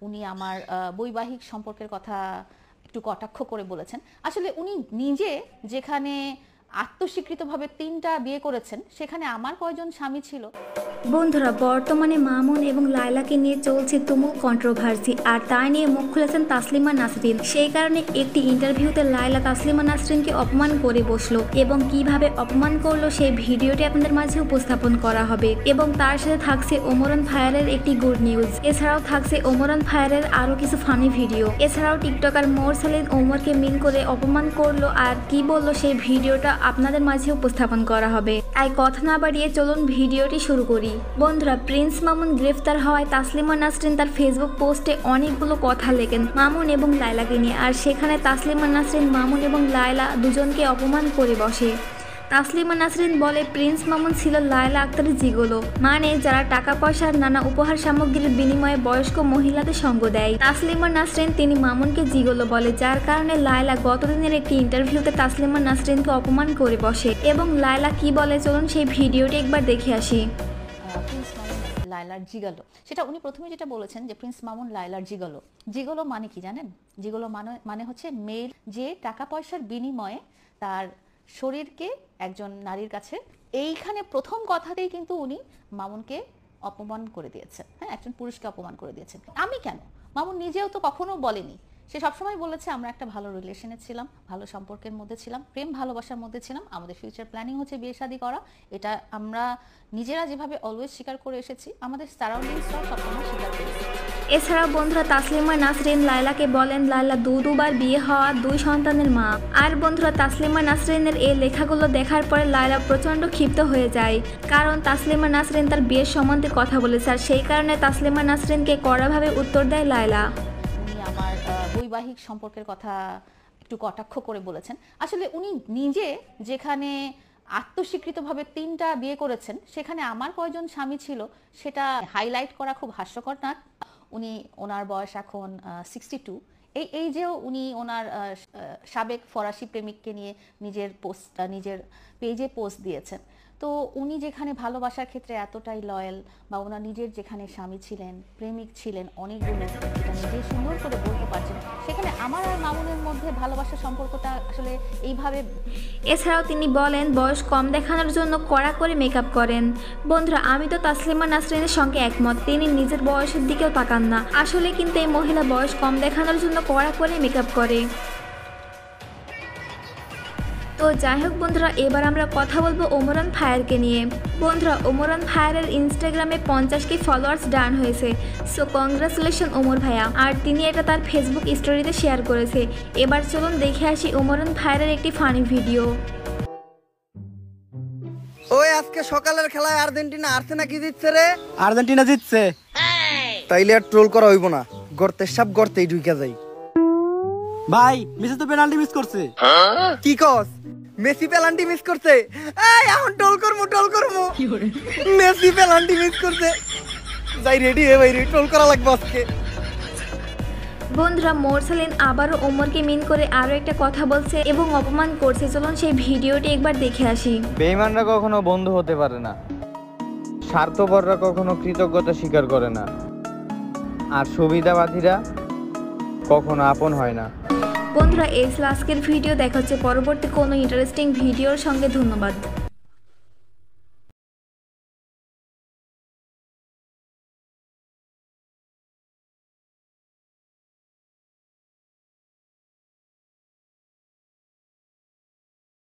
উনি আমার বৈবাহিক সম্পর্কের কথা একটু কটাক্ষ করে বলেছেন। আসলে উনি নিজে যেখানে আত্মস্বীকৃতভাবে ৩টা বিয়ে করেছেন, সেখানে আমার কয়জন স্বামী ছিল। বন্ধুরা, বর্তমানে মামুন এবং লায়লাকে নিয়ে চলছে তুমুল কন্ট্রোভার্সি, আর তাই নিয়ে মুখ খুলেছেন তাসলিমা নাসরিন। সেই কারণে একটি ইন্টারভিউতে লায়লা তাসলিমা নাসরিনকে অপমান করে বসলো, এবং কিভাবে অপমান করলো সেই ভিডিওটি আপনাদের মাঝে উপস্থাপন করা হবে। এবং তার সাথে থাকছে ওমরান ফায়ারের একটি গুড নিউজ। এছাড়াও থাকছে ওমরান ফায়ারের আরো কিছু ফানি ভিডিও। এছাড়াও টিকটকার মোরসালিন ওমরকে মিন করে অপমান করলো আর কি বললো সেই ভিডিওটা আপনাদের মাঝে উপস্থাপন করা হবে। তাই কথা না বাড়িয়ে চলুন ভিডিওটি শুরু করি। বন্ধুরা, প্রিন্স মামুন গ্রেফতার হওয়ায় তাসলিমা নাসরিন তার ফেসবুক পোস্টে অনেকগুলো কথা লেখেন মামুন এবং লায়লাকে নিয়ে, আর সেখানে তাসলিমা নাসরিন মামুন এবং লায়লা দুজনকে অপমান করে বসে। তাসলিমা নাসরিন বলে প্রিন্স মামুন ছিল লায়লা আক্তারের জিগোলো, মানে যারা টাকা পয়সার নানা উপহার সামগ্রীর বিনিময়ে বয়স্ক মহিলাদের সঙ্গ দেয়। তাসলিমা নাসরিন তিনি মামুনকে জিগোলো বলে, যার কারণে লায়লা গতদিনের একটি ইন্টারভিউতে তাসলিমা নাসরিনকে অপমান করে বসে। এবং লায়লা কি বলে চলুন সেই ভিডিওটি একবার দেখে আসি। প্রিন্স মামুন লায়লার জিগালো, সেটা উনি প্রথমে যেটা বলেছেন যে প্রিন্স মামুন লায়লার জিগালো। জিগালো মানে কি জানেন? জিগালো মানে হচ্ছে মেয়ের যে টাকা পয়সার বিনিময়ে তার শরীরকে একজন নারীর কাছে, এইখানে প্রথম কথাতেই কিন্তু উনি মামুনকে অপমান করে দিয়েছেন। হ্যাঁ, একজন পুরুষকে অপমান করে দিয়েছেন। আমি কেন? মামুন নিজেও তো কখনো বলেনি। সে সবসময় বলেছে আমরা একটা ভালো রিলেশনে ছিলাম, ভালো সম্পর্কের মধ্যে ছিলাম, প্রেম ভালোবাসার মধ্যে ছিলাম, আমাদের ফিউচার প্ল্যানিং হচ্ছে বিয়ে শাদী করা। এটা আমরা নিজেরা যেভাবে অলওয়েজ স্বীকার করে এসেছি, আমাদের সারাউন্ডিংসটাও সবসময় স্বীকার করে এসেছি। এছাড়াও বন্ধুরা, তাসলিমা নাসরিন লায়লাকে বলেন লায়লা দুবার বিয়ে হওয়া 2 সন্তানের মা। আর বন্ধুরা, তাসলিমা নাসরিনের এই লেখাগুলো দেখার পরে লায়লা প্রচণ্ড ক্ষিপ্ত হয়ে যায়, কারণ তাসলিমা নাসরিন তার বিয়ের সম্বন্ধে কথা বলেছে, আর সেই কারণে তাসলিমা নাসরিনকে কড়াভাবে উত্তর দেয় লায়লা। উনি আমার বৈবাহিক সম্পর্কের কথা একটু কটাক্ষ করে বলেছেন। আসলে উনি নিজে যেখানে আত্মস্বীকৃতভাবে 3টা বিয়ে করেছেন, সেখানে আমার কয়জন স্বামী ছিল সেটা হাইলাইট করা খুব হাস্যকর না। উনি ওনার বয়স এখন 62। এই যেও উনি ওনার সাবেক ফরাসি প্রেমিককে নিয়ে নিজের পেজে পোস্ট দিয়েছেন। তো উনি যেখানে ভালোবাসার ক্ষেত্রে এতটাই লয়াল, বা ওনার নিজের যেখানে স্বামী ছিলেন, প্রেমিক ছিলেন অনেকগুলো, এটা নিজে সুন্দর করে বলতে পারছেন, সেখানে আমার আর মামুনের মধ্যে ভালোবাসার সম্পর্কটা আসলে এইভাবে। এছাড়াও তিনি বলেন বয়স কম দেখানোর জন্য কড়া করে মেকআপ করেন। বন্ধুরা, আমি তো তাসলিমা নাসরিনের সঙ্গে একমত, তিনি নিজের বয়সের দিকেও তাকান না। আসলে কিন্তু এই মহিলা বয়স কম দেখানোর জন্য কড়া করে মেকআপ করে। তো যাই হোক বন্ধুরা, এবার আমরা কথা বলবো ওমরান ফায়ারকে নিয়ে। বন্ধুরা, ওমরান ফায়ারের ইনস্টাগ্রামে 50K ফলোয়ার্স ডান হয়েছে। সো কংগ্রাচুলেশন ওমর ভাইয়া। আর তিনি এটা তার ফেসবুক স্টোরিতে শেয়ার করেছে। এবার চলুন দেখে আসি ওমরান ফায়ারের একটি ফানি ভিডিও। ওই আজকে সকালের খেলায় আর্জেন্টিনা আর্সে নাকি জিতছে রে? আর্জেন্টিনা জিতছে। তাইলে আর ট্রোল করা হইব না, গর্তের সাপ গর্তেই ঢুকে যাই। ভাই মেসি তো পেনাল্টি মিস করছে। কি কস? মেসি পেনাল্টি মিস করছে? এই এখন ট্রোল করমু। মেসি পেনাল্টি মিস করছে, যাই রেডি হয়ে ভাই, ট্রোল করা লাগবে আজকে। বন্ধুরা, মোরসালিন আবারও ওমরকে মিন করে আরো একটা কথা বলছে এবং অপমান করছে। চলুন সেই ভিডিওটি একবার দেখে আসি। বেঈমানরা কখনো বন্ধু হতে পারে না, স্বার্থপররা কখনো কৃতজ্ঞতা স্বীকার করে না, আর সুবিধাবাদীরা কখনো আপন হয় না। বন্ধুরা, এই আজকের ভিডিও দেখা হচ্ছে পরবর্তী কোনো ইন্টারেস্টিং ভিডিওর সঙ্গে। ধন্যবাদ।